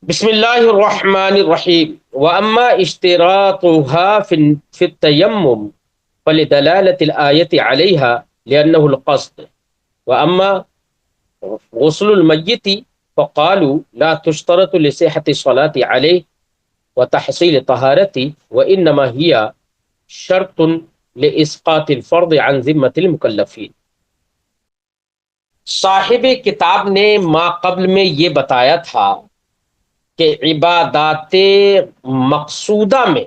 بسم اللہ الرحمن الرحیم واما اشتراطها في التيمم فلدلالة الآية عليها لأنه القصد واما غسل الميت فقالوا لا تشترط لصحة الصلاة عليه وتحصيل طهارته وإنما هي شرط لإسقاط الفرض عن ذمة المكلفين۔ صاحب کتاب نے ما قبل میں یہ بتایا تھا کہ عبادات مقصودہ میں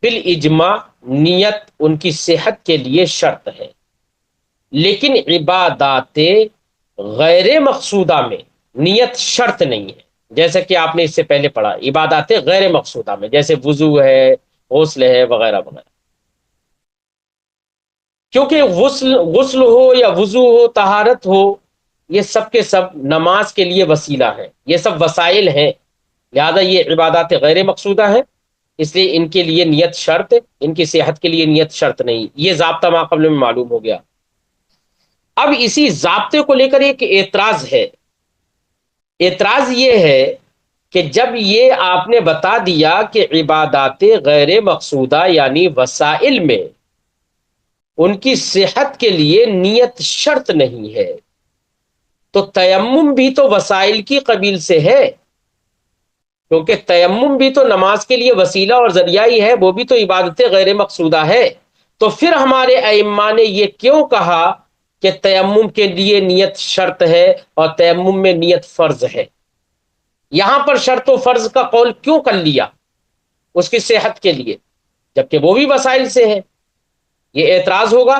بالاجماع نیت ان کی صحت کے لیے شرط ہے، لیکن عبادات غیر مقصودہ میں نیت شرط نہیں ہے۔ جیسا کہ آپ نے اس سے پہلے پڑھا، عبادات غیر مقصودہ میں جیسے وضو ہے، غسل ہے، وغیرہ وغیرہ، کیونکہ غسل ہو یا وضو ہو، طہارت ہو، یہ سب کے سب نماز کے لیے وسیلہ ہیں، یہ سب وسائل ہیں، لہذا یہ عبادات غیر مقصودہ ہیں، اس لیے ان کے لیے نیت شرط، ان کی صحت کے لیے نیت شرط نہیں۔ یہ ضابطہ ما قبل میں معلوم ہو گیا۔ اب اسی ضابطے کو لے کر ایک اعتراض ہے۔ اعتراض یہ ہے کہ جب یہ آپ نے بتا دیا کہ عبادات غیر مقصودہ یعنی وسائل میں ان کی صحت کے لیے نیت شرط نہیں ہے، تو تیمم بھی تو وسائل کی قبیل سے ہے، کیونکہ تیمم بھی تو نماز کے لیے وسیلہ اور ذریعہ ہی ہے، وہ بھی تو عبادت غیر مقصودہ ہے۔ تو پھر ہمارے ائمہ نے یہ کیوں کہا کہ تیمم کے لیے نیت شرط ہے اور تیمم میں نیت فرض ہے؟ یہاں پر شرط و فرض کا قول کیوں کر لیا اس کی صحت کے لیے، جبکہ وہ بھی وسائل سے ہے؟ یہ اعتراض ہوگا،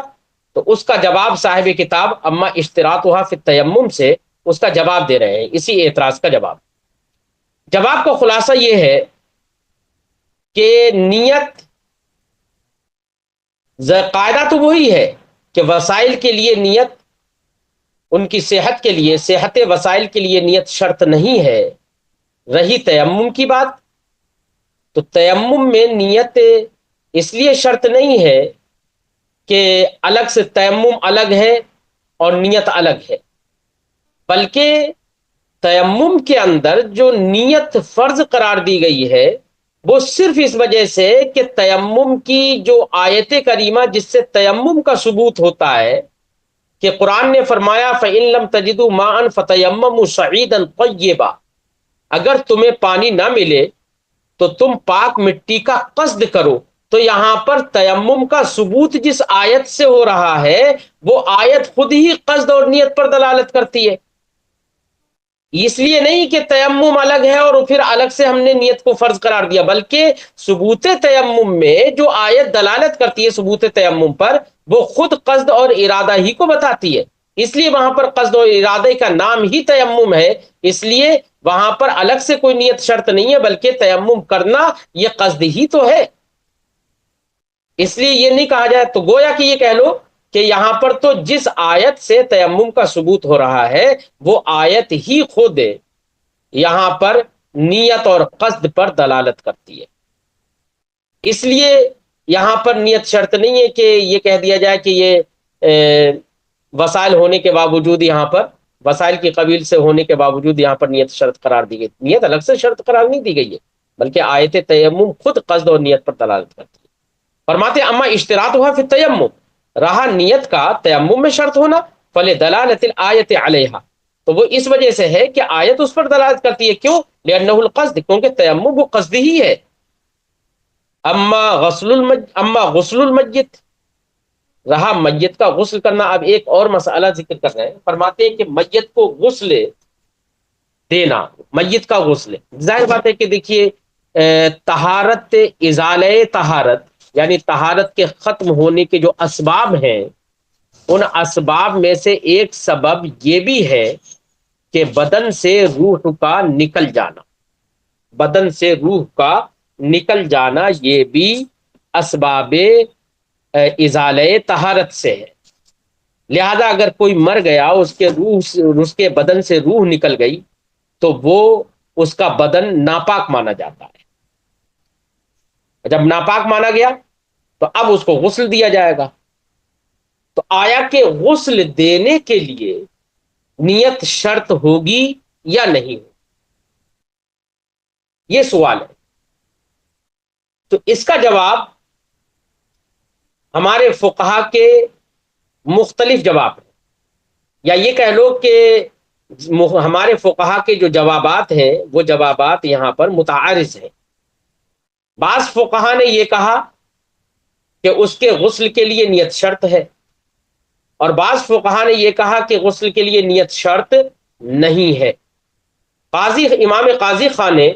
تو اس کا جواب صاحب کتاب اما اشتراطها فی التیمم سے اس کا جواب دے رہے ہیں، اسی اعتراض کا جواب کا خلاصہ یہ ہے کہ نیت قاعدہ تو وہی ہے کہ وسائل کے لیے نیت ان کی صحت کے لیے، صحت وسائل کے لیے نیت شرط نہیں ہے۔ رہی تیمم کی بات، تو تیمم میں نیت اس لیے شرط نہیں ہے کہ الگ سے تیمم الگ ہے اور نیت الگ ہے، بلکہ تیمم کے اندر جو نیت فرض قرار دی گئی ہے وہ صرف اس وجہ سے کہ تیمم کی جو آیت کریمہ جس سے تیمم کا ثبوت ہوتا ہے کہ قرآن نے فرمایا فَإِن لَمْ تَجِدُوا مَاءً فَتَيَمَّمُوا صَعِيدًا طَيِّبًا، اگر تمہیں پانی نہ ملے تو تم پاک مٹی کا قصد کرو۔ تو یہاں پر تیمم کا ثبوت جس آیت سے ہو رہا ہے وہ آیت خود ہی قصد اور نیت پر دلالت کرتی ہے، اس لیے نہیں کہ تیمم الگ ہے اور پھر الگ سے ہم نے نیت کو فرض قرار دیا، بلکہ ثبوت تیمم میں جو آیت دلالت کرتی ہے ثبوت تیمم پر وہ خود قصد اور ارادہ ہی کو بتاتی ہے، اس لیے وہاں پر قصد اور ارادے کا نام ہی تیمم ہے، اس لیے وہاں پر الگ سے کوئی نیت شرط نہیں ہے، بلکہ تیمم کرنا یہ قصد ہی تو ہے۔ اس لیے یہ نہیں کہا جائے، تو گویا کہ یہ کہہ لو کہ یہاں پر تو جس آیت سے تیمم کا ثبوت ہو رہا ہے وہ آیت ہی خود یہاں پر نیت اور قصد پر دلالت کرتی ہے، اس لیے یہاں پر نیت شرط نہیں ہے کہ یہ کہہ دیا جائے کہ یہ وسائل ہونے کے باوجود یہاں پر وسائل کی قبیل سے ہونے کے باوجود یہاں پر نیت شرط قرار دی گئی، نیت الگ سے شرط قرار نہیں دی گئی ہے، بلکہ آیت تیمم خود قصد اور نیت پر دلالت کرتی ہے۔ فرماتے اما اشتراطها فی التیمم، رہا نیت کا تیمم میں شرط ہونا، فلدلالۃ الآیۃ علیہا، تو وہ اس وجہ سے ہے کہ آیت اس پر دلالت کرتی ہے، کیوں؟ لأنہ القصد، کیونکہ تیمم وہ قصد ہی ہے۔ اما غسل المیت، رہا میت کا غسل کرنا، اب ایک اور مسئلہ ذکر کر رہے ہیں، فرماتے ہیں کہ میت کو غسل دینا، میت کا غسل، ظاہر بات ہے کہ دیکھیے طہارت، ازالہ طہارت یعنی طہارت کے ختم ہونے کے جو اسباب ہیں ان اسباب میں سے ایک سبب یہ بھی ہے کہ بدن سے روح کا نکل جانا، بدن سے روح کا نکل جانا یہ بھی اسباب ازالہ طہارت سے ہے، لہذا اگر کوئی مر گیا اس کے بدن سے روح نکل گئی تو وہ اس کا بدن ناپاک مانا جاتا ہے، جب ناپاک مانا گیا تو اب اس کو غسل دیا جائے گا۔ تو آیا کہ غسل دینے کے لیے نیت شرط ہوگی یا نہیں؟ یہ سوال ہے. تو اس کا جواب ہمارے فقہا کے مختلف جواب ہیں، یا یہ کہہ لو کہ ہمارے فقہا کے جو جوابات ہیں وہ جوابات یہاں پر متعارض ہیں. بعض فقہا نے یہ کہا کہ اس کے غسل کے لیے نیت شرط ہے، اور بعض فقہا نے یہ کہا کہ غسل کے لیے نیت شرط نہیں ہے. امام قاضی خان نے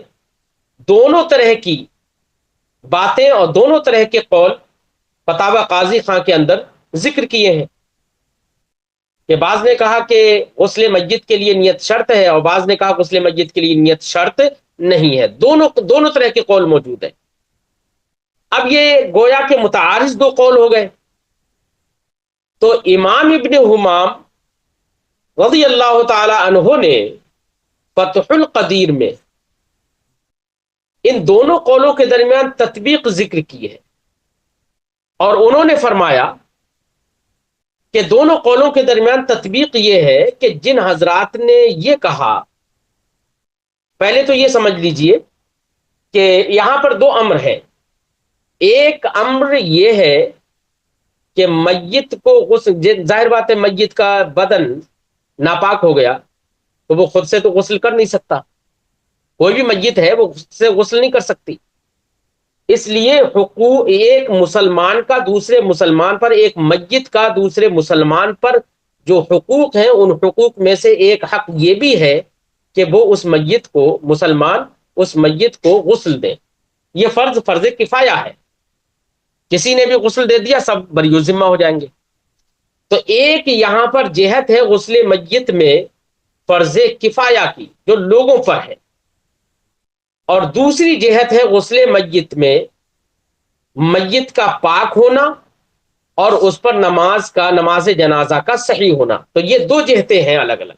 دونوں طرح کی باتیں اور دونوں طرح کے قول فتاوی قاضی خان کے اندر ذکر کیے ہیں، کہ بعض نے کہا کہ غسل میت کے لیے نیت شرط ہے، اور بعض نے کہا غسل میت کے لیے نیت شرط نہیں ہے. دونوں طرح کے قول موجود ہیں. اب یہ گویا کے متعارض دو قول ہو گئے. تو امام ابن حمام رضی اللہ تعالی عنہ نے فتح القدیر میں ان دونوں قولوں کے درمیان تطبیق ذکر کی ہے، اور انہوں نے فرمایا کہ دونوں قولوں کے درمیان تطبیق یہ ہے کہ جن حضرات نے یہ کہا، پہلے تو یہ سمجھ لیجئے کہ یہاں پر دو امر ہیں. ایک امر یہ ہے کہ میت کو غسل، ظاہر بات ہے میت کا بدن ناپاک ہو گیا تو وہ خود سے تو غسل کر نہیں سکتا، کوئی بھی میت ہے وہ خود سے غسل نہیں کر سکتی. اس لیے حقوق ایک مسلمان کا دوسرے مسلمان پر، ایک میت کا دوسرے مسلمان پر جو حقوق ہیں، ان حقوق میں سے ایک حق یہ بھی ہے کہ وہ اس میت کو، مسلمان اس میت کو غسل دیں. یہ فرض کفایہ ہے، کسی نے بھی غسل دے دیا سب بری ذمہ ہو جائیں گے. تو ایک یہاں پر جہت ہے غسل میت میں فرض کفایہ کی جو لوگوں پر ہے، اور دوسری جہت ہے غسل میت میں میت کا پاک ہونا اور اس پر نماز جنازہ کا صحیح ہونا. تو یہ دو جہتیں ہیں الگ الگ.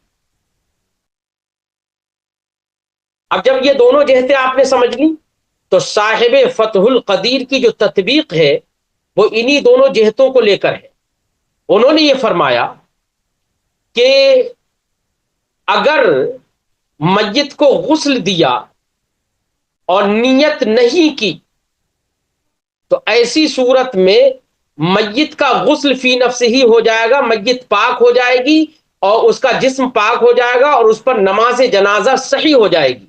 اب جب یہ دونوں جہتیں آپ نے سمجھ لی تو صاحب فتح القدیر کی جو تطبیق ہے وہ انہی دونوں جہتوں کو لے کر ہے. انہوں نے یہ فرمایا کہ اگر میت کو غسل دیا اور نیت نہیں کی تو ایسی صورت میں میت کا غسل فی نفس ہی ہو جائے گا، میت پاک ہو جائے گی اور اس کا جسم پاک ہو جائے گا اور اس پر نماز جنازہ صحیح ہو جائے گی.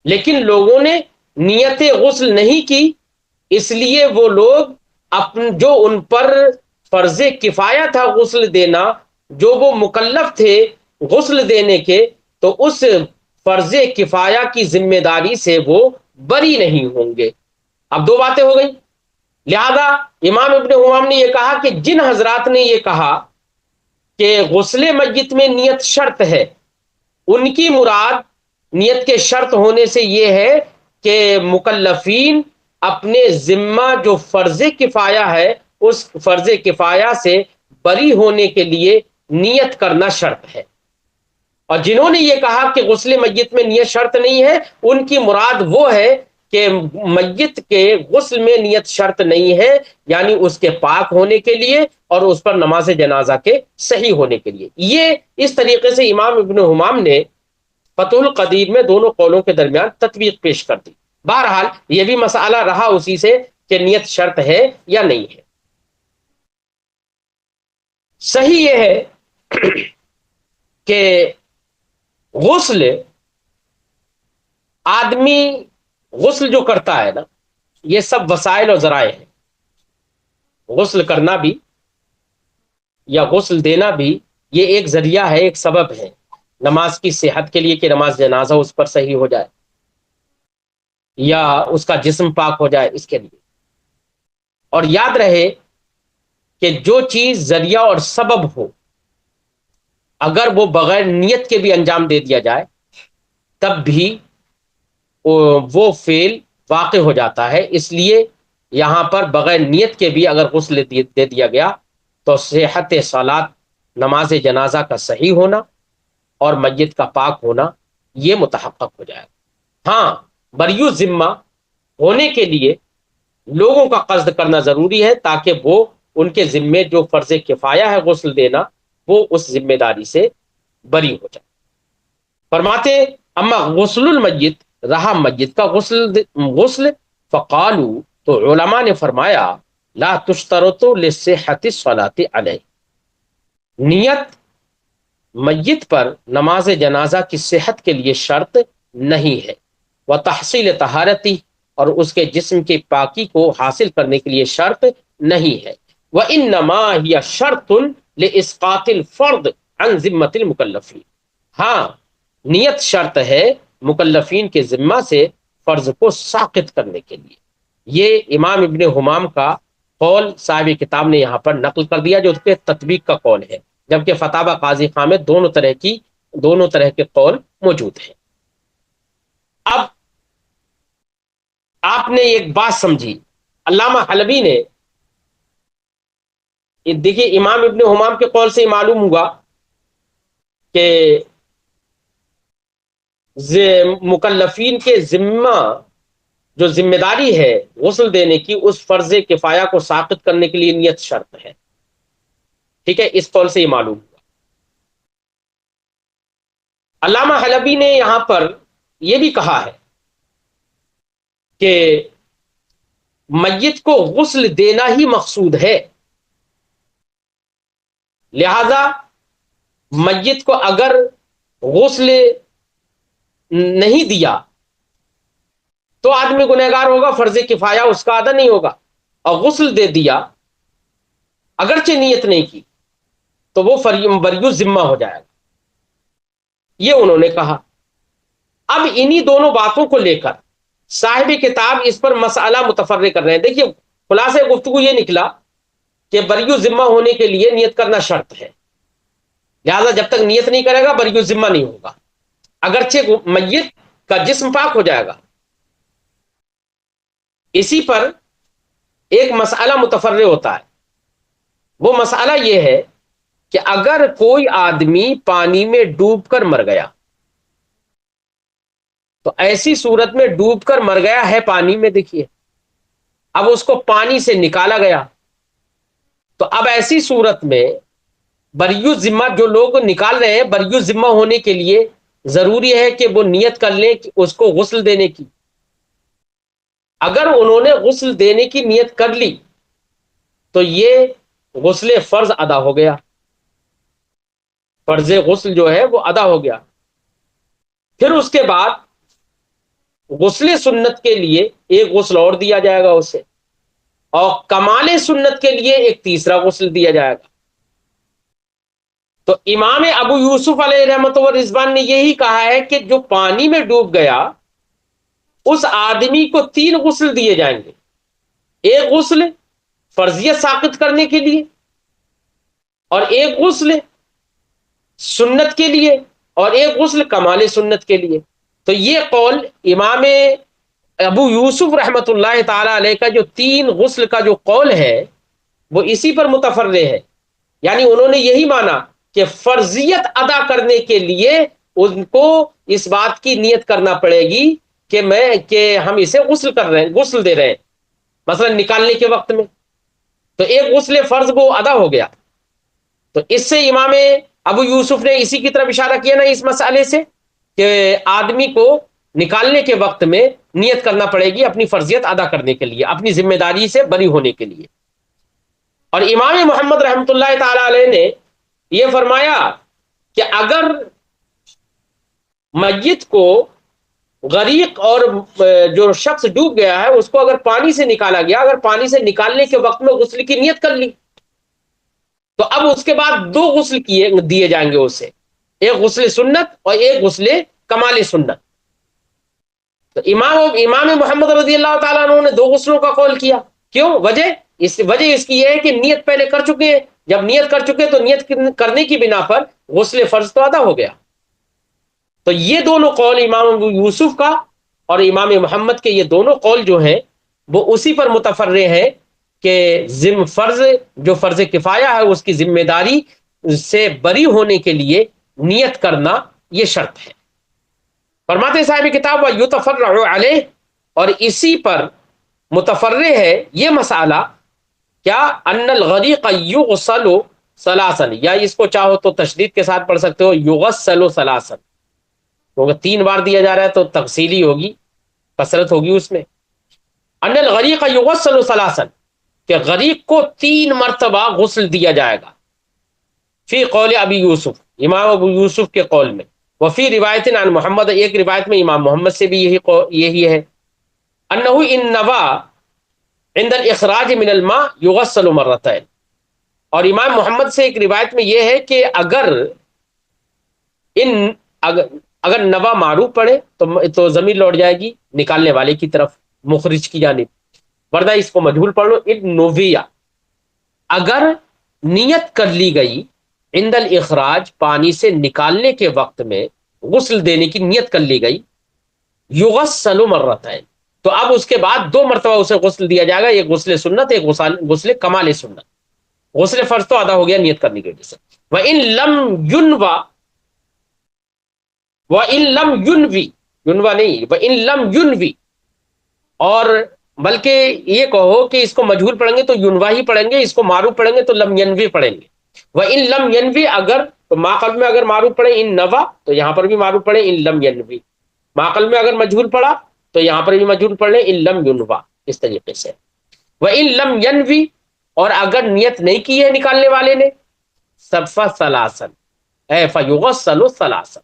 لیکن لوگوں نے نیت غسل نہیں کی، اس لیے وہ لوگ جو ان پر فرض کفایہ تھا غسل دینا، جو وہ مکلف تھے غسل دینے کے، تو اس فرض کفایہ کی ذمہ داری سے وہ بری نہیں ہوں گے. اب دو باتیں ہو گئیں. لہذا امام ابن حمام نے یہ کہا کہ جن حضرات نے یہ کہا کہ غسل میت میں نیت شرط ہے، ان کی مراد نیت کے شرط ہونے سے یہ ہے کہ مکلفین اپنے ذمہ جو فرض کفایہ ہے اس فرض کفایہ سے بری ہونے کے لیے نیت کرنا شرط ہے. اور جنہوں نے یہ کہا کہ غسل میت میں نیت شرط نہیں ہے، ان کی مراد وہ ہے کہ میت کے غسل میں نیت شرط نہیں ہے، یعنی اس کے پاک ہونے کے لیے اور اس پر نماز جنازہ کے صحیح ہونے کے لیے. یہ اس طریقے سے امام ابن حمام نے فتح القدیر میں دونوں قولوں کے درمیان تطبیق پیش کر دی. بہرحال یہ بھی مسئلہ رہا اسی سے کہ نیت شرط ہے یا نہیں ہے. صحیح یہ ہے کہ غسل، آدمی غسل جو کرتا ہے نا، یہ سب وسائل اور ذرائع ہیں. غسل کرنا بھی یا غسل دینا بھی یہ ایک ذریعہ ہے، ایک سبب ہے نماز کی صحت کے لیے، کہ نماز جنازہ اس پر صحیح ہو جائے یا اس کا جسم پاک ہو جائے، اس کے لیے. اور یاد رہے کہ جو چیز ذریعہ اور سبب ہو، اگر وہ بغیر نیت کے بھی انجام دے دیا جائے تب بھی وہ فعل واقع ہو جاتا ہے. اس لیے یہاں پر بغیر نیت کے بھی اگر غسل دے دیا گیا تو صحت صلات، نماز جنازہ کا صحیح ہونا اور میت کا پاک ہونا یہ متحقق ہو جائے گا. ہاں، بریو ذمہ ہونے کے لیے لوگوں کا قصد کرنا ضروری ہے تاکہ وہ ان کے ذمے جو فرض کفایہ ہے غسل دینا، وہ اس ذمہ داری سے بری ہو جائے. فرماتے اما غسل المیت، رہا میت کا غسل فقالو، تو علماء نے فرمایا لا تشترط لصحت الصلاۃ علیہ، نیت میت پر نماز جنازہ کی صحت کے لیے شرط نہیں ہے، وہ تحصیل طہارتی، اور اس کے جسم کی پاکی کو حاصل کرنے کے لیے شرط نہیں ہے، وَإِنَّمَا هِيَ شَرْطٌ لِإِسْقَاطِ الْفَرْضِ عَنْ ذِمَّةِ الْمُكَلَّفِينَ، ہاں نیت شرط ہے مکلفین کے ذمہ سے فرض کو ساقط کرنے کے لیے۔ یہ امام ابن حمام کا قول صاحب کتاب نے یہاں پر نقل کر دیا، جو اس کے تطبیق کا قول ہے، جبکہ فتاوی قاضی خاں میں دونوں طرح کے قول موجود ہیں۔ اب آپ نے ایک بات سمجھی، علامہ حلبی نے، دیکھیے امام ابن حمام کے قول سے معلوم ہوا کہ مکلفین کے ذمہ جو ذمہ داری ہے غسل دینے کی، اس فرض کفایہ کو ساقط کرنے کے لیے نیت شرط ہے، ٹھیک ہے، اس قول سے یہ معلوم ہوا۔ علامہ حلبی نے یہاں پر یہ بھی کہا ہے کہ میت کو غسل دینا ہی مقصود ہے، لہذا میت کو اگر غسل نہیں دیا تو آدمی گنہگار ہوگا، فرض کفایہ اس کا ادا نہیں ہوگا، اور غسل دے دیا اگرچہ نیت نہیں کی تو وہ بریو ذمہ ہو جائے گا، یہ انہوں نے کہا۔ اب انہی دونوں باتوں کو لے کر صاحب کتاب اس پر مسئلہ متفرع کر رہے ہیں۔ دیکھیے خلاصہ گفتگو یہ نکلا کہ بریو ذمہ ہونے کے لیے نیت کرنا شرط ہے، لہذا جب تک نیت نہیں کرے گا بریو ذمہ نہیں ہوگا، اگرچہ میت کا جسم پاک ہو جائے گا۔ اسی پر ایک مسئلہ متفرع ہوتا ہے، وہ مسئلہ یہ ہے کہ اگر کوئی آدمی پانی میں ڈوب کر مر گیا، تو ایسی صورت میں ڈوب کر مر گیا ہے پانی میں، دیکھیے اب اس کو پانی سے نکالا گیا، تو اب ایسی صورت میں بریو ذمہ جو لوگ نکال رہے ہیں، بریو ذمہ ہونے کے لیے ضروری ہے کہ وہ نیت کر لیں کہ اس کو غسل دینے کی۔ اگر انہوں نے غسل دینے کی نیت کر لی تو یہ غسل فرض ادا ہو گیا، فرض غسل جو ہے وہ ادا ہو گیا۔ پھر اس کے بعد غسل سنت کے لیے ایک غسل اور دیا جائے گا اسے، اور کمال سنت کے لیے ایک تیسرا غسل دیا جائے گا۔ تو امام ابو یوسف علیہ رحمت و رضوان نے یہی کہا ہے کہ جو پانی میں ڈوب گیا اس آدمی کو 3 غسل دیے جائیں گے، ایک غسل فرضیت ساقط کرنے کے لیے، اور ایک غسل سنت کے لیے، اور ایک غسل کمال سنت کے لیے۔ تو یہ قول امام ابو یوسف رحمت اللہ تعالی علیہ کا جو 3 غسل کا جو قول ہے وہ اسی پر متفرع ہے، یعنی انہوں نے یہی مانا کہ فرضیت ادا کرنے کے لیے ان کو اس بات کی نیت کرنا پڑے گی کہ ہم اسے غسل کر رہے ہیں، غسل دے رہے ہیں، مثلا نکالنے کے وقت میں، تو ایک غسل فرض وہ ادا ہو گیا۔ تو اس سے امام ابو یوسف نے اسی کی طرف اشارہ کیا نا اس مسئلے سے، کہ آدمی کو نکالنے کے وقت میں نیت کرنا پڑے گی اپنی فرضیت ادا کرنے کے لیے، اپنی ذمہ داری سے بری ہونے کے لیے۔ اور امام محمد رحمت اللہ تعالی علیہ نے یہ فرمایا کہ اگر میت کو غریق اور جو شخص ڈوب گیا ہے اس کو اگر پانی سے نکالا گیا، اگر پانی سے نکالنے کے وقت میں غسل کی نیت کر لی تو اب اس کے بعد 2 غسل دیے جائیں گے اسے، ایک غسل سنت اور ایک غسل کمال سنت۔ تو امام محمد رضی اللہ تعالیٰ عنہ نے 2 غسلوں کا قول کیا، کیوں؟ وجہ اس کی یہ ہے کہ نیت پہلے کر چکے ہیں، جب نیت کر چکے تو نیت کرنے کی بنا پر غسل فرض تو ادا ہو گیا۔ تو یہ دونوں قول امام ابو یوسف کا اور امام محمد کے، یہ دونوں قول جو ہیں وہ اسی پر متفرع ہیں کہ جو فرض کفایہ ہے اس کی ذمہ داری سے بری ہونے کے لیے نیت کرنا یہ شرط ہے۔ فرماتے صاحب کتاب وَيُتَفَرَّعُ عَلَيْهِ، اور اسی پر متفرع ہے یہ مسئلہ، کیا ان الغریق یغسل ثلاثا، یا اس کو چاہو تو تشدید کے ساتھ پڑھ سکتے ہو یغسل ثلاثا، کیونکہ 3 بار دیا جا رہا ہے تو تفصیلی ہوگی، کثرت ہوگی اس میں. ان الغریق یغسل ثلاثا، کہ غریق کو 3 مرتبہ غسل دیا جائے گا. فی قول ابی یوسف، امام ابو یوسف کے قول میں. وفی روایت عن محمد، ایک روایت میں امام محمد سے بھی یہی ہے. انہ ان نوا عند الاخراج من الماء یغسل مرتين. اور امام محمد سے ایک روایت میں یہ ہے کہ اگر نوا معروف پڑے تو ضمیر لوٹ جائے گی نکالنے والے کی طرف، مخرج کی جانب، ورنہ اس کو مجہول پڑھ لو. ان نویا، اگر نیت کر لی گئی عند الاخراج، پانی سے نکالنے کے وقت میں غسل دینے کی نیت کر لی گئی، یغسل مرتين، تو اب اس کے بعد 2 مرتبہ اسے غسل دیا جائے گا، ایک غسل سنت، ایک غسل کمال سنت. غسل فرض تو ادا ہو گیا نیت کرنے کی وجہ سے. وَإِن لَمْ يُنْوَ، وَإِن لَمْ يُنْوِ، يُنْوَ نہیں، وَإِن لَمْ يُنْوِ، اور بلکہ یہ کہو کہ اس کو مجہول پڑھیں گے تو یونوا ہی پڑھیں گے، اس کو معروف پڑھیں گے تو لم ینوی پڑھیں گے. وَإِن لَمْ يَنْوِ، اگر تو ماقل میں اگر معروف پڑھیں ان نوا تو یہاں پر بھی معروف پڑھیں ان لم ینوی. ماقل میں اگر مجہول پڑھا تو یہاں پر بھی مجہول پڑھ لیں ان لم یونوا، اس طریقے سے. وَإِن لَمْ يَنْوِ، اور اگر نیت نہیں کی ہے نکالنے والے نے، صدفہ ثلاثن اے فیغسل ثلاثن،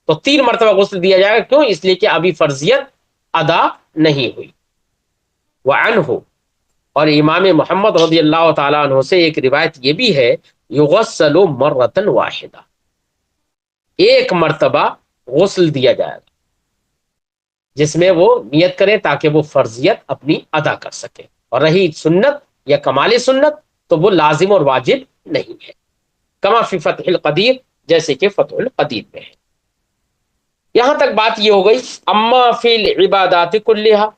تو 3 مرتبہ غسل دیا جائے گا. کیوں؟ اس لیے کہ ابھی فرضیت ادا نہیں ہوئی. وعنہ، اور امام محمد رضی اللہ تعالیٰ عنہ سے ایک روایت یہ بھی ہے، یغسل مرۃ واحدہ، 1 مرتبہ غسل دیا جائے گا، جس میں وہ نیت کریں تاکہ وہ فرضیت اپنی ادا کر سکے. اور رہی سنت یا کمال سنت تو وہ لازم اور واجب نہیں ہے، کما فی فتح القدیر، جیسے کہ فتح القدیر میں ہے. یہاں تک بات یہ ہو گئی. اما فی العبادات کلھا،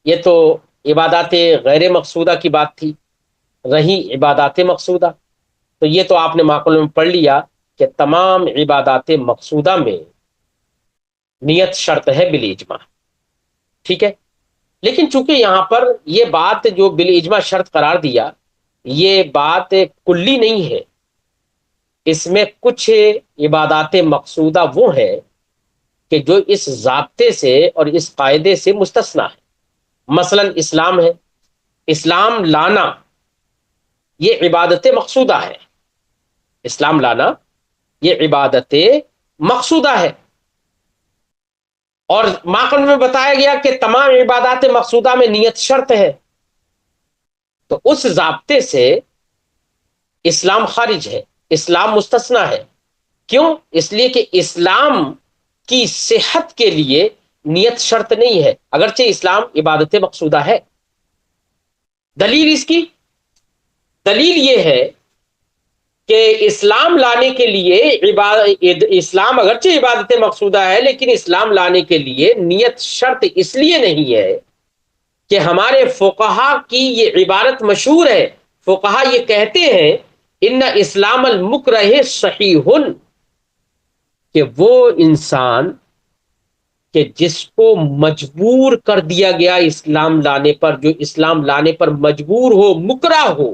یہ تو عبادات غیر مقصودہ کی بات تھی. رہی عبادات مقصودہ، تو یہ تو آپ نے معقول میں پڑھ لیا کہ تمام عبادات مقصودہ میں نیت شرط ہے بالاجماع. ٹھیک ہے، لیکن چونکہ یہاں پر یہ بات جو بالاجماع شرط قرار دیا، یہ بات کلی نہیں ہے، اس میں کچھ عبادات مقصودہ وہ ہیں کہ جو اس ضابطے سے اور اس قاعدے سے مستثنا ہے. مثلا اسلام ہے، اسلام لانا یہ عبادت مقصودہ ہے، اسلام لانا یہ عبادت مقصودہ ہے. اور ماقل میں بتایا گیا کہ تمام عبادات مقصودہ میں نیت شرط ہے، تو اس ضابطے سے اسلام خارج ہے، اسلام مستثنا ہے. کیوں؟ اس لیے کہ اسلام کی صحت کے لیے نیت شرط نہیں ہے، اگرچہ اسلام عبادت مقصودہ ہے. دلیل اس کی دلیل یہ ہے کہ اسلام لانے کے لیے اسلام اگرچہ عبادت مقصودہ ہے، لیکن اسلام لانے کے لیے نیت شرط اس لیے نہیں ہے کہ ہمارے فقہا کی یہ عبارت مشہور ہے. فقہا یہ کہتے ہیں ان اسلام المکرہ صحیح، کہ وہ انسان کہ جس کو مجبور کر دیا گیا اسلام لانے پر، جو اسلام لانے پر مجبور ہو، مکرہ ہو،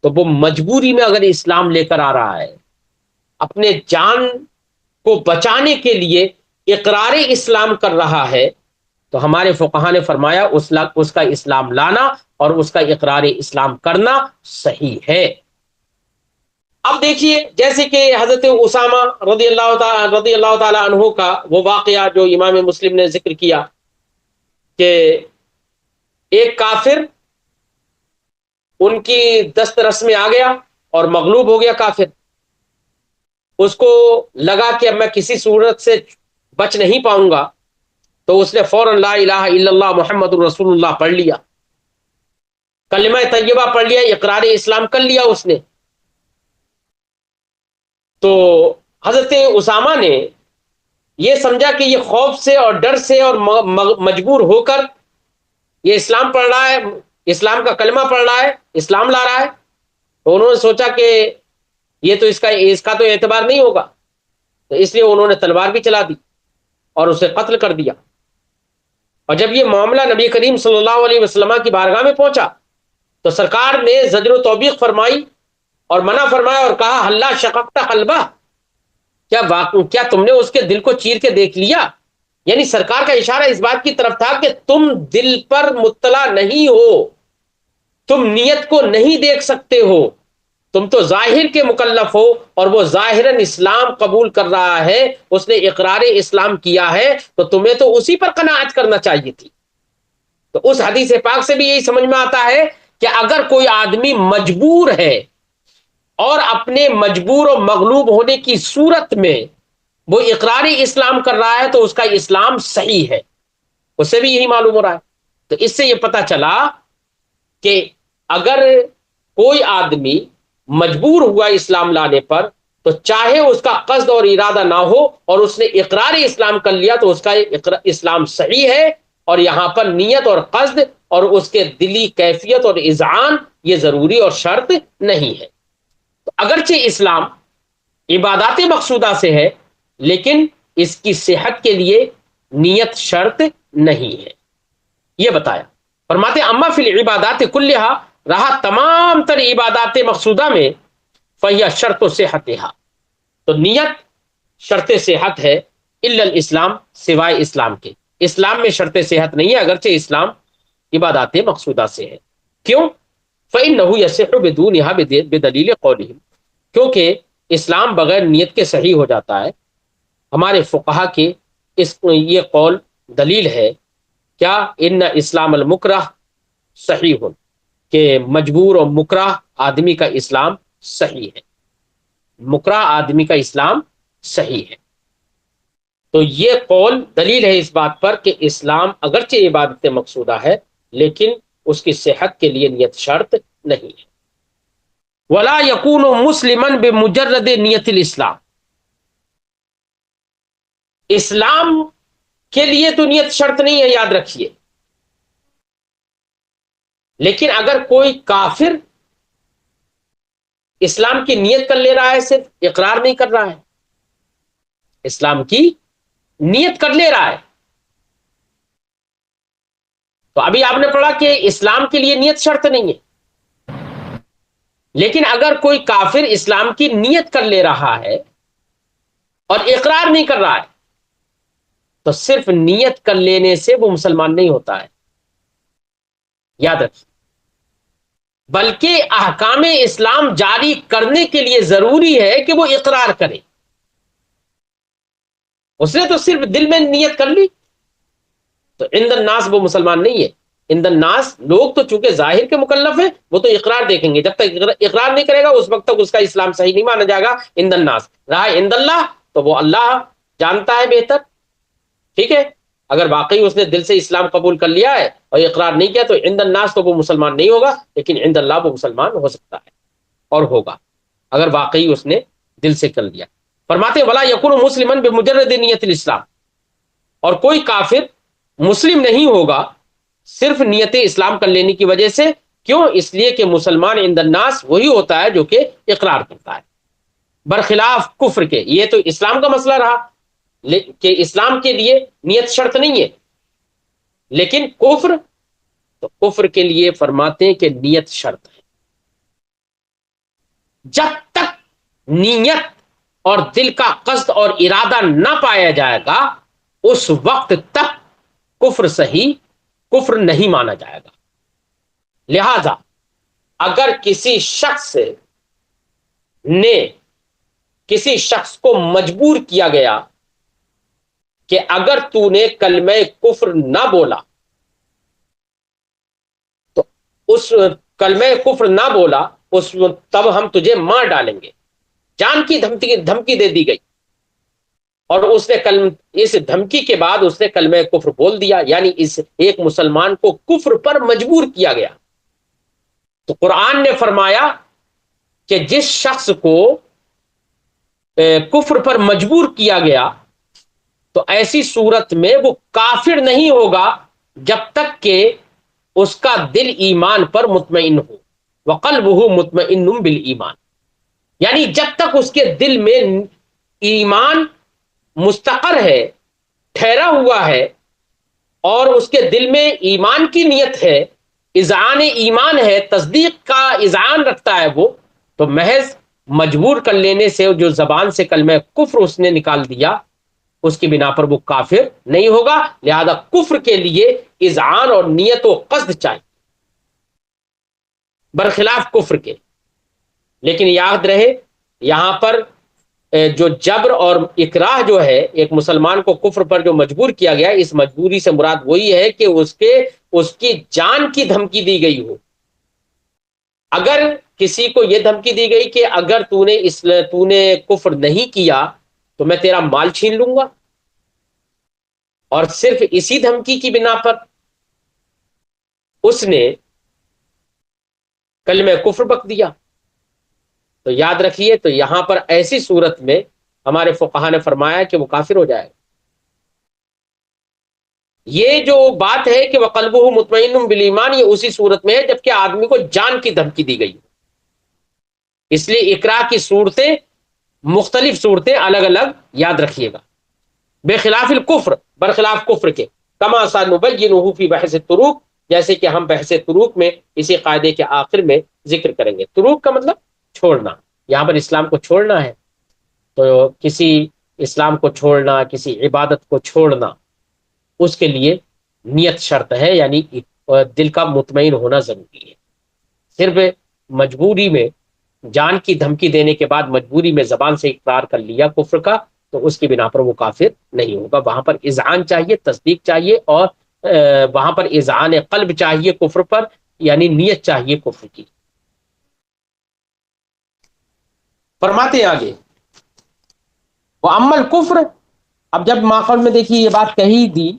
تو وہ مجبوری میں اگر اسلام لے کر آ رہا ہے، اپنے جان کو بچانے کے لیے اقرار اسلام کر رہا ہے، تو ہمارے فقہا نے فرمایا اس کا اسلام لانا اور اس کا اقرار اسلام کرنا صحیح ہے. اب دیکھیے، جیسے کہ حضرت اسامہ رضی اللہ تعالی عنہ کا وہ واقعہ جو امام مسلم نے ذکر کیا کہ ایک کافر ان کی دست رس میں آ گیا اور مغلوب ہو گیا کافر. اس کو لگا کہ اب میں کسی صورت سے بچ نہیں پاؤں گا، تو اس نے فوراً لا الہ الا اللہ محمد الرسول اللہ پڑھ لیا، کلمہ طیبہ پڑھ لیا، اقرار اسلام کر لیا اس نے. تو حضرت اسامہ نے یہ سمجھا کہ یہ خوف سے اور ڈر سے اور مجبور ہو کر یہ اسلام پڑھ رہا ہے، اسلام کا کلمہ پڑھ رہا ہے، اسلام لا رہا ہے. تو انہوں نے سوچا کہ یہ تو اس کا تو اعتبار نہیں ہوگا، تو اس لیے انہوں نے تلوار بھی چلا دی اور اسے قتل کر دیا. اور جب یہ معاملہ نبی کریم صلی اللہ علیہ وسلم کی بارگاہ میں پہنچا تو سرکار نے زجر و توبیخ فرمائی اور منع فرمایا اور کہا اللہ شققت قلبہ، کیا تم نے اس کے دل کو چیر کے دیکھ لیا؟ یعنی سرکار کا اشارہ اس بات کی طرف تھا کہ تم دل پر مطلع نہیں ہو، تم نیت کو نہیں دیکھ سکتے ہو، تم تو ظاہر کے مکلف ہو، اور وہ ظاہراً اسلام قبول کر رہا ہے، اس نے اقرار اسلام کیا ہے، تو تمہیں تو اسی پر قناعت کرنا چاہیے تھی۔ تو اس حدیث پاک سے بھی یہی سمجھ میں آتا ہے کہ اگر کوئی آدمی مجبور ہے اور اپنے مجبور و مغلوب ہونے کی صورت میں وہ اقرار اسلام کر رہا ہے تو اس کا اسلام صحیح ہے، اس سے بھی یہی معلوم ہو رہا ہے۔ تو اس سے یہ پتا چلا کہ اگر کوئی آدمی مجبور ہوا اسلام لانے پر، تو چاہے اس کا قصد اور ارادہ نہ ہو اور اس نے اقرار اسلام کر لیا تو اس کا اسلام صحیح ہے، اور یہاں پر نیت اور قصد اور اس کے دلی کیفیت اور اذعان یہ ضروری اور شرط نہیں ہے۔ تو اگرچہ اسلام عبادات مقصودہ سے ہے، لیکن اس کی صحت کے لیے نیت شرط نہیں ہے، یہ بتایا۔ فرماتے اما فی العبادات کلھا، رہا تمام تر عبادات مقصودہ میں، فہی شرط صحتھا، تو نیت شرط صحت ہے، الا الاسلام، سوائے اسلام کے۔ اسلام میں شرط صحت نہیں ہے، اگرچہ اسلام عبادات مقصودہ سے ہے۔ کیوں؟ فإنہ یصح بدونھا بدلیل قولہم، کیونکہ اسلام بغیر نیت کے صحیح ہو جاتا ہے۔ ہمارے فقہا کے یہ قول دلیل ہے، کیا؟ ان اسلام المکرہ صحیح، کہ مجبور و مکرہ آدمی کا اسلام صحیح ہے، مکرہ آدمی کا اسلام صحیح ہے۔ تو یہ قول دلیل ہے اس بات پر کہ اسلام اگرچہ عبادت مقصودہ ہے، لیکن اس کی صحت کے لیے نیت شرط نہیں ہے۔ ولا یکون مسلما بمجرد نیت الاسلام، اسلام کے لیے تو نیت شرط نہیں ہے، یاد رکھیے۔ لیکن اگر کوئی کافر اسلام کی نیت کر لے رہا ہے، صرف اقرار نہیں کر رہا ہے، اسلام کی نیت کر لے رہا ہے، تو ابھی آپ نے پڑھا کہ اسلام کے لیے نیت شرط نہیں ہے۔ لیکن اگر کوئی کافر اسلام کی نیت کر لے رہا ہے اور اقرار نہیں کر رہا ہے، تو صرف نیت کر لینے سے وہ مسلمان نہیں ہوتا ہے، یاد رکھیے۔ بلکہ احکام اسلام جاری کرنے کے لیے ضروری ہے کہ وہ اقرار کرے۔ اس نے تو صرف دل میں نیت کر لی، تو عند الناس وہ مسلمان نہیں ہے۔ عند الناس، لوگ تو چونکہ ظاہر کے مکلف ہیں، وہ تو اقرار دیکھیں گے، جب تک اقرار نہیں کرے گا اس وقت تک اس کا اسلام صحیح نہیں مانا جائے گا۔ عند الناس رہا عند اللہ، تو وہ اللہ جانتا ہے بہتر، ٹھیک ہے۔ اگر واقعی اس نے دل سے اسلام قبول کر لیا ہے اور اقرار نہیں کیا تو عند الناس تو وہ مسلمان نہیں ہوگا، لیکن عند اللہ وہ مسلمان ہو سکتا ہے اور ہوگا، اگر واقعی اس نے دل سے کر لیا۔ فرماتے ولا یکون مسلما بمجرد نیت الاسلام، اور کوئی کافر مسلم نہیں ہوگا صرف نیت اسلام کر لینے کی وجہ سے۔ کیوں؟ اس لیے کہ مسلمان عند الناس وہی ہوتا ہے جو کہ اقرار کرتا ہے، برخلاف کفر کے۔ یہ تو اسلام کا مسئلہ رہا کہ اسلام کے لیے نیت شرط نہیں ہے، لیکن کفر، تو کفر کے لیے فرماتے ہیں کہ نیت شرط ہے۔ جب تک نیت اور دل کا قصد اور ارادہ نہ پایا جائے گا، اس وقت تک کفر صحیح، کفر نہیں مانا جائے گا۔ لہذا اگر کسی شخص کو مجبور کیا گیا کہ اگر تو نے کلمہ کفر نہ بولا، تو اس کلمہ کفر نہ بولا، تب ہم تجھے مار ڈالیں گے، جان کی دھمکی دے دی گئی، اور اس نے اس دھمکی کے بعد اس نے کلمہ کفر بول دیا، یعنی اس ایک مسلمان کو کفر پر مجبور کیا گیا۔ تو قرآن نے فرمایا کہ جس شخص کو کفر پر مجبور کیا گیا تو ایسی صورت میں وہ کافر نہیں ہوگا جب تک کہ اس کا دل ایمان پر مطمئن ہو، وقلبہ مطمئن بالایمان، یعنی جب تک اس کے دل میں ایمان مستقر ہے، ٹھہرا ہوا ہے، اور اس کے دل میں ایمان کی نیت ہے، اذعان ایمان ہے، تصدیق کا اذعان رکھتا ہے وہ، تو محض مجبور کر لینے سے جو زبان سے کلمہ کفر اس نے نکال دیا، اس کی بنا پر وہ کافر نہیں ہوگا۔ لہذا کفر کے لیے اذعان اور نیت و قصد چاہیے، برخلاف کفر کے۔ لیکن یاد رہے یہاں پر جو جبر اور اکراہ جو ہے، ایک مسلمان کو کفر پر جو مجبور کیا گیا، اس مجبوری سے مراد وہی ہے کہ اس کی جان کی دھمکی دی گئی ہو۔ اگر کسی کو یہ دھمکی دی گئی کہ اگر تو نے کفر نہیں کیا تو میں تیرا مال چھین لوں گا، اور صرف اسی دھمکی کی بنا پر اس نے کلمہ کفر بک دیا، تو یاد رکھیے، تو یہاں پر ایسی صورت میں ہمارے فقہا نے فرمایا کہ وہ کافر ہو جائے گا۔ یہ جو بات ہے کہ وَقَلْبُهُ مُطْمَئِنٌ بِالْإِيمَانِ، یہ اسی صورت میں ہے جبکہ آدمی کو جان کی دھمکی دی گئی۔ اس لیے اقرار کی صورتیں مختلف صورتیں الگ الگ یاد رکھیے گا۔ بے خلاف الکفر، برخلاف کفر کے، کما سنبینہ فی بحث الطروق، جیسے کہ ہم بحث طروق میں اسی قاعدے کے آخر میں ذکر کریں گے۔ طروق کا مطلب چھوڑنا، یہاں پر اسلام کو چھوڑنا ہے، تو کسی اسلام کو چھوڑنا، کسی عبادت کو چھوڑنا، اس کے لیے نیت شرط ہے، یعنی دل کا مطمئن ہونا ضروری ہے۔ صرف مجبوری میں جان کی دھمکی دینے کے بعد مجبوری میں زبان سے اقرار کر لیا کفر کا، تو اس کی بنا پر وہ کافر نہیں ہوگا۔ وہاں پر اذعان چاہیے، تصدیق چاہیے، اور وہاں پر اذعان قلب چاہیے کفر پر، یعنی نیت چاہیے کفر کی۔ فرماتے ہیں آگے وَأَمَّا الْكُفْرُ، اب جب ماقبل میں دیکھیے یہ بات کہی دی،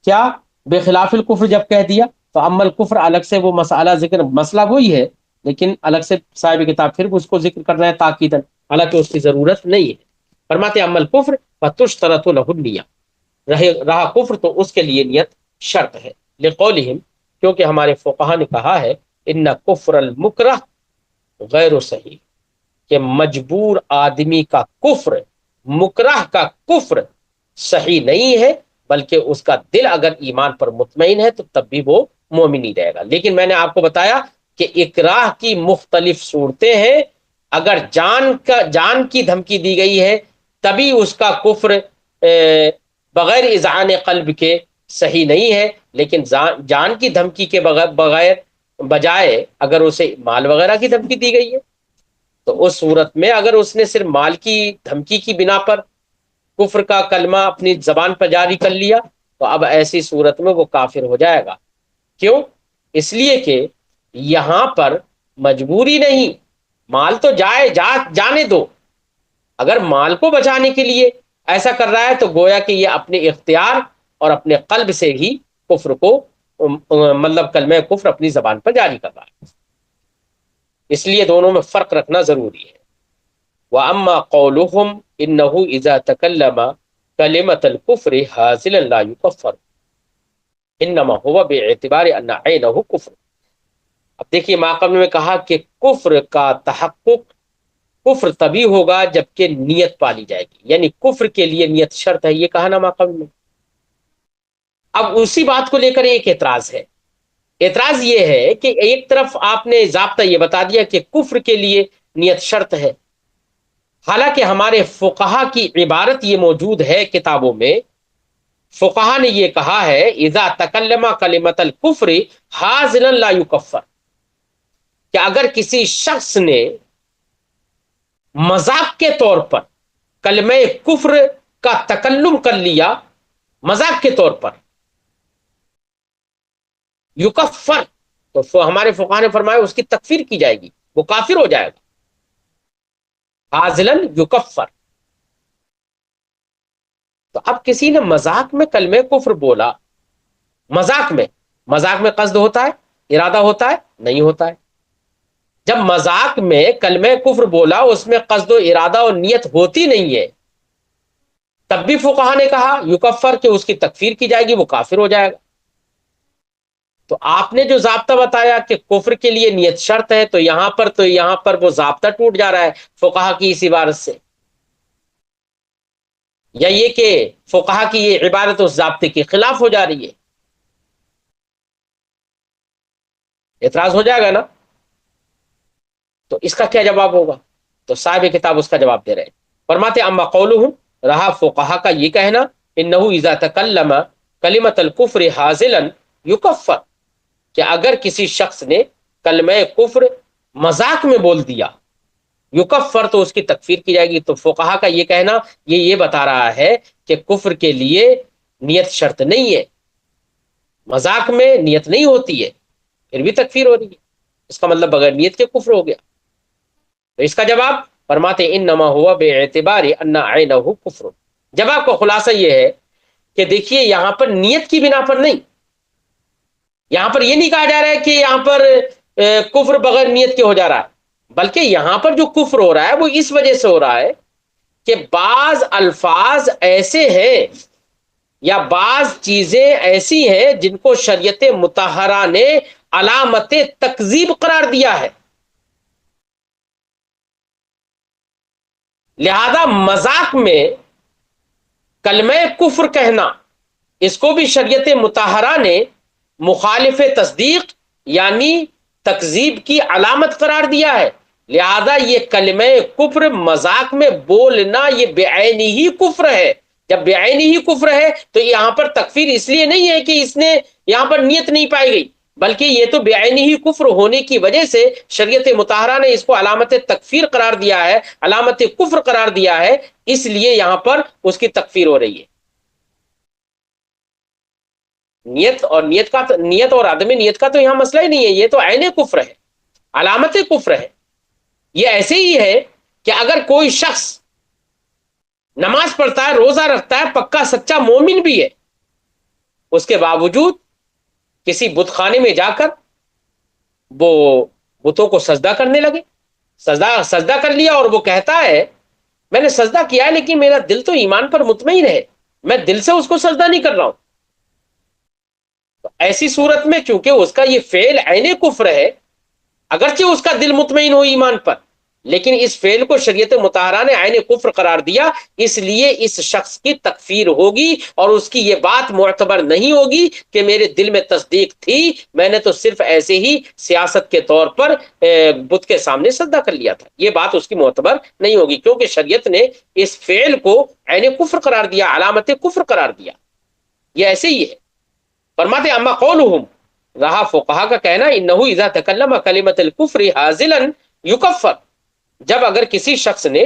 کیا بے خلاف الکفر جب کہہ دیا، تو اما الکفر الگ سے وہ مسئلہ ذکر، مسئلہ وہی ہے لیکن الگ سے صاحب کتاب پھر اس کو ذکر کر رہے ہیں تاکیدن، حالانکہ اس کی ضرورت نہیں ہے۔ فرماتے ہیں اما الکفر فَتُشْتَرَطُ لَهُ النِّيَّةُ، رہا کفر تو اس کے لیے نیت شرط ہے، لقولہم، کیونکہ ہمارے فقہا نے کہا ہے ان کفر المکرہ غیر صحیح، کہ مجبور آدمی کا کفر، مکرہ کا کفر صحیح نہیں ہے، بلکہ اس کا دل اگر ایمان پر مطمئن ہے تو تب بھی وہ مومن ہی رہے گا۔ لیکن میں نے آپ کو بتایا کہ اکراہ کی مختلف صورتیں ہیں، اگر جان کی دھمکی دی گئی ہے تبھی اس کا کفر بغیر اذعان قلب کے صحیح نہیں ہے، لیکن جان کی دھمکی کے بجائے اگر اسے مال وغیرہ کی دھمکی دی گئی ہے تو اس صورت میں اگر اس نے صرف مال کی دھمکی کی بنا پر کفر کا کلمہ اپنی زبان پر جاری کر لیا تو اب ایسی صورت میں وہ کافر ہو جائے گا۔ کیوں؟ اس لیے کہ یہاں پر مجبوری نہیں، مال تو جانے دو، اگر مال کو بچانے کے لیے ایسا کر رہا ہے تو گویا کہ یہ اپنے اختیار اور اپنے قلب سے ہی کفر کو، مطلب کلمہ کفر اپنی زبان پر جاری کر رہا ہے۔ اس لیے دونوں میں فرق رکھنا ضروری ہے۔ وَأَمَّا قَوْلُهُمْ إِنَّهُ إِذَا تَكَلَّمَ كَلِمَةَ الْكُفْرِ حَاصِلًا لَا يُكَفَّرُ إِنَّمَا هُوَ بِاعْتِبَارِ أَنَّ عَيْنَهُ كُفْرٌ۔ اب دیکھیے ماقبل میں کہا کہ کفر کا تحقق کفر تبھی ہوگا جبکہ نیت پالی جائے گی، یعنی کفر کے لیے نیت شرط ہے، یہ کہا نا ماقبل میں۔ اب اسی بات کو لے کر ایک اعتراض ہے۔ اعتراض یہ ہے کہ ایک طرف آپ نے ضابطہ یہ بتا دیا کہ کفر کے لیے نیت شرط ہے، حالانکہ ہمارے فقہا کی عبارت یہ موجود ہے کتابوں میں، فقہا نے یہ کہا ہے اذا تکلم کلمۃ الکفر حاضرا لا یکفر، کہ اگر کسی شخص نے مذاق کے طور پر کلمہ کفر کا تکلم کر لیا، مذاق کے طور پر، یکفر، تو ہمارے فقہا نے فرمایا اس کی تکفیر کی جائے گی، وہ کافر ہو جائے گا، حاضلن یکفر۔ تو اب کسی نے مذاق میں کلمہ کفر بولا، مذاق میں قصد ہوتا ہے، ارادہ ہوتا ہے؟ نہیں ہوتا ہے۔ جب مذاق میں کلمہ کفر بولا اس میں قصد و ارادہ اور نیت ہوتی نہیں ہے، تب بھی فقہا نے کہا یکفر، کہ اس کی تکفیر کی جائے گی، وہ کافر ہو جائے گا۔ تو آپ نے جو ضابطہ بتایا کہ کفر کے لیے نیت شرط ہے، تو یہاں پر وہ ضابطہ ٹوٹ جا رہا ہے فقہا کی اس عبارت سے، یا یہ کہ فقہا کی یہ عبارت اس ضابطے کے خلاف ہو جا رہی ہے؟ اعتراض ہو جائے گا نا؟ تو اس کا کیا جواب ہوگا؟ تو صاحب کتاب اس کا جواب دے رہے ہیں، فرماتے اما قولہم، رہا فقہا کا یہ کہنا، انہ اذا تکلم کلمۃ الکفر حاضلا یکفر، کہ اگر کسی شخص نے کلمہ کفر مذاق میں بول دیا، یکفر تو اس کی تکفیر کی جائے گی۔ تو فقہا کا یہ کہنا یہ بتا رہا ہے کہ کفر کے لیے نیت شرط نہیں ہے، مذاق میں نیت نہیں ہوتی ہے پھر بھی تکفیر ہو رہی ہے، اس کا مطلب بغیر نیت کے کفر ہو گیا۔ تو اس کا جواب فرماتے انما ہوا باعتبار ان عینہ کفر، جواب کا خلاصہ یہ ہے کہ دیکھیے یہاں پر نیت کی بنا پر نہیں، یہاں پر یہ نہیں کہا جا رہا ہے کہ یہاں پر کفر بغیر نیت کے ہو جا رہا ہے، بلکہ یہاں پر جو کفر ہو رہا ہے وہ اس وجہ سے ہو رہا ہے کہ بعض الفاظ ایسے ہیں یا بعض چیزیں ایسی ہیں جن کو شریعت مطہرہ نے علامت تکذیب قرار دیا ہے، لہذا مذاق میں کلمہ کفر کہنا اس کو بھی شریعت مطہرہ نے مخالف تصدیق یعنی تکذیب کی علامت قرار دیا ہے، لہذا یہ کلمہ کفر مذاق میں بولنا یہ بعینی ہی کفر ہے۔ جب بعینی ہی کفر ہے تو یہاں پر تکفیر اس لیے نہیں ہے کہ اس نے یہاں پر نیت نہیں پائی گئی، بلکہ یہ تو بعینی ہی کفر ہونے کی وجہ سے شریعت مطہرہ نے اس کو علامت تکفیر قرار دیا ہے، علامت کفر قرار دیا ہے، اس لیے یہاں پر اس کی تکفیر ہو رہی ہے۔ نیت اور عدم نیت کا تو یہاں مسئلہ ہی نہیں ہے، یہ تو عین کفر ہے، علامت کفر ہے۔ یہ ایسے ہی ہے کہ اگر کوئی شخص نماز پڑھتا ہے، روزہ رکھتا ہے، پکا سچا مومن بھی ہے، اس کے باوجود کسی بت خانے میں جا کر وہ بتوں کو سجدہ کرنے لگے، سجدہ کر لیا اور وہ کہتا ہے میں نے سجدہ کیا ہے لیکن میرا دل تو ایمان پر مطمئن ہے، میں دل سے اس کو سجدہ نہیں کر رہا ہوں، تو ایسی صورت میں چونکہ اس کا یہ فعل عین کفر ہے، اگرچہ اس کا دل مطمئن ہو ایمان پر، لیکن اس فعل کو شریعت مطہرہ نے عین کفر قرار دیا، اس لیے اس شخص کی تکفیر ہوگی اور اس کی یہ بات معتبر نہیں ہوگی کہ میرے دل میں تصدیق تھی، میں نے تو صرف ایسے ہی سیاست کے طور پر بت کے سامنے سجدہ کر لیا تھا، یہ بات اس کی معتبر نہیں ہوگی، کیونکہ شریعت نے اس فعل کو عین کفر قرار دیا، علامت کفر قرار دیا۔ یہ ایسے ہی ہے۔ فرماتے اما قولہم، رہا فقہا کا کہنا انہ اذا تکلم کلمۃ الکفر حاضلا یکفر، جب اگر کسی شخص نے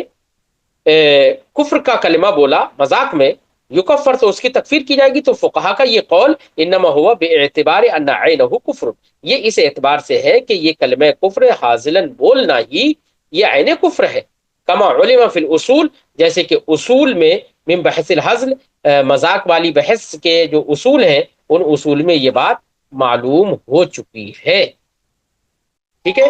کفر کا کلمہ بولا مذاق میں، یکفر تو اس کی تکفیر کی جائے گی۔ تو فقہا کا یہ قول انما ہوا باعتبار ان عینہ کفر، یہ اس اعتبار سے ہے کہ یہ کلمہ کفر حاضلا بولنا ہی یہ عین کفر ہے، کما علم فی الاصول، جیسے کہ اصول میں من بحث الحزل، مذاق والی بحث کے جو اصول ہیں ان اصول میں یہ بات معلوم ہو چکی ہے۔ ٹھیک ہے۔